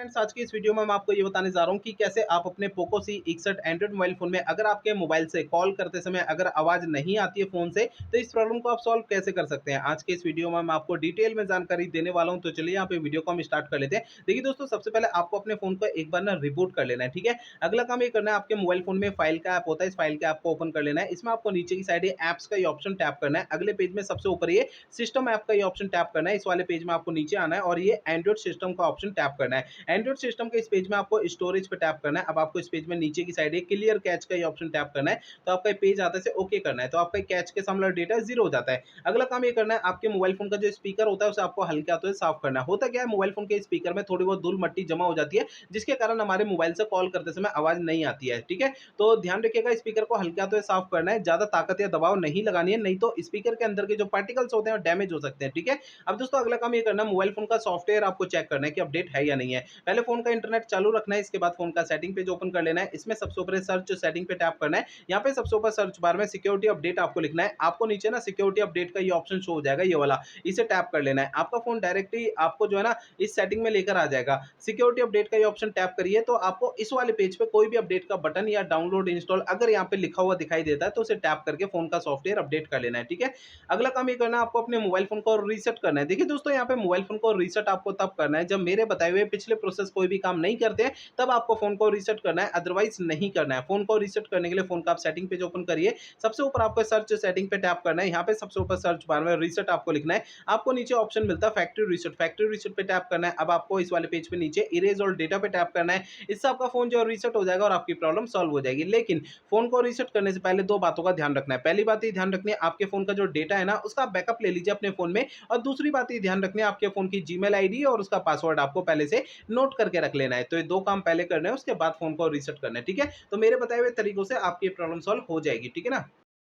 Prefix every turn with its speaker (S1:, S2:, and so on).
S1: Friends, आज की इस वीडियो में मैं आपको ये बताने जा रहा हूँ कि कैसे आप अपने Poco C61 Android mobile phone में अगर आपके मोबाइल से कॉल करते समय अगर आवाज नहीं आती है फोन से, तो इस प्रॉब्लम को आप सॉल्व कैसे कर सकते हैं। आज के इस वीडियो में मैं आपको डिटेल में जानकारी देने वाला हूँ। तो चलिए यहाँ पे वीडियो को हम स्टार्ट कर लेते हैं। देखिए दोस्तों, सबसे पहले आपको अपने फोन को एक बार ना रिबूट कर लेना है, ठीक है। अगला काम ये करना है, आपके मोबाइल फोन में फाइल का ऐप होता है, इस फाइल का ऐप को ओपन कर लेना है। इसमें आपको नीचे की साइड ऐप्स का ये ऑप्शन टैप करना है। अगले पेज में सबसे ऊपर ये सिस्टम ऐप का ये ऑप्शन टैप करना है। इस वाले पेज में आपको नीचे आना है और ये एंड्रॉइड सिस्टम का ऑप्शन टैप करना है। एंड्रॉइड सिस्टम के इस पेज में आपको स्टोरेज पे टैप करना है। अब आपको इस पेज में नीचे की साइड क्लियर कैच का ये ऑप्शन टैप करना है। तो आपका पेज आता है ओके करना है, तो आपका कैच के सामने डेटा जीरो हो जाता है। अगला काम ये करना है, आपके मोबाइल फोन का जो स्पीकर होता है उसे आपको हल्के हाथों से साफ करना है। होता क्या है, मोबाइल फोन के स्पीकर में थोड़ी बहुत धूल मट्टी जमा हो जाती है, जिसके कारण हमारे मोबाइल से कॉल करते समय आवाज नहीं आती है, ठीक है। तो ध्यान रखिएगा, स्पीकर को हल्के हाथों से साफ करना है, ज्यादा ताकत या दबाव नहीं लगानी है, नहीं तो स्पीकर के अंदर के जो पार्टिकल्स होते हैं डैमेज हो सकते हैं, ठीक है। अब दोस्तों अगला काम ये करना है, मोबाइल फोन का सॉफ्टवेयर आपको चेक करना है कि अपडेट है या नहीं है। पहले फोन का इंटरनेट चालू रखना है, इसके बाद फोन का सेटिंग पेज ओपन कर लेना है। इसमें सबसे ऊपर सर्च सेटिंग पे टैप करना है। यहाँ पे सबसे ऊपर सर्च बार में सिक्योरिटी अपडेट आपको लिखना है। आपको नीचे ना सिक्योरिटी अपडेट का ये ऑप्शन शो हो जाएगा, ये वाला, इसे टैप कर लेना है। आपका फोन डायरेक्टली आपको जो है ना इस सेटिंग में लेकर आ जाएगा। सिक्योरिटी अपडेट का ये ऑप्शन टैप करिए तो आपको इस वाले पेज पे कोई भी अपडेट का बटन या डाउनलोड इंस्टॉल अगर यहाँ पे लिखा हुआ दिखाई देता है तो उसे टैप करके फोन का सॉफ्टवेयर अपडेट कर लेना है, ठीक है। अगला काम ये करना है, आपको अपने मोबाइल फोन को रीसेट करना है। देखिए दोस्तों, यहाँ पे मोबाइल फोन को रीसेट आपको तब करना है जब मेरे बताए हुए पिछले प्रोसेस कोई भी काम नहीं करते हैं, तब आपको फोन को रीसेट करना है, अदरवाइज नहीं करना है। फोन को रीसेट करने के लिए फोन का आप सेटिंग पेज ओपन करिए। सबसे ऊपर आपको सर्च सेटिंग पे टैप करना है। यहाँ पे सबसे ऊपर सर्च बार में रीसेट आपको लिखना है। आपको नीचे ऑप्शन मिलता है फैक्ट्री रीसेट, फैक्ट्री रीसेट पे टैप करना है। अब आपको इस वाले पेज पे नीचे इरेज और डेटा पे टैप करना है। इससे आपका फोन जो रीसेट हो जाएगा और आपकी प्रॉब्लम सॉल्व हो जाएगी। लेकिन फोन को रीसेट करने से पहले दो बातों का ध्यान रखना है। पहली बात ये ध्यान रखनी है, आपके फोन का जो डेटा है ना उसका बैकअप ले लीजिए अपने फोन में। और दूसरी बात ये ध्यान रखनी है, आपके फोन की जीमेल आईडी और उसका पासवर्ड आपको पहले से नोट करके रख लेना है। तो ये दो काम पहले करने हैं, उसके बाद फोन को रीसेट करना है, ठीक है। तो मेरे बताए हुए तरीकों से आपकी प्रॉब्लम सॉल्व हो जाएगी, ठीक है ना।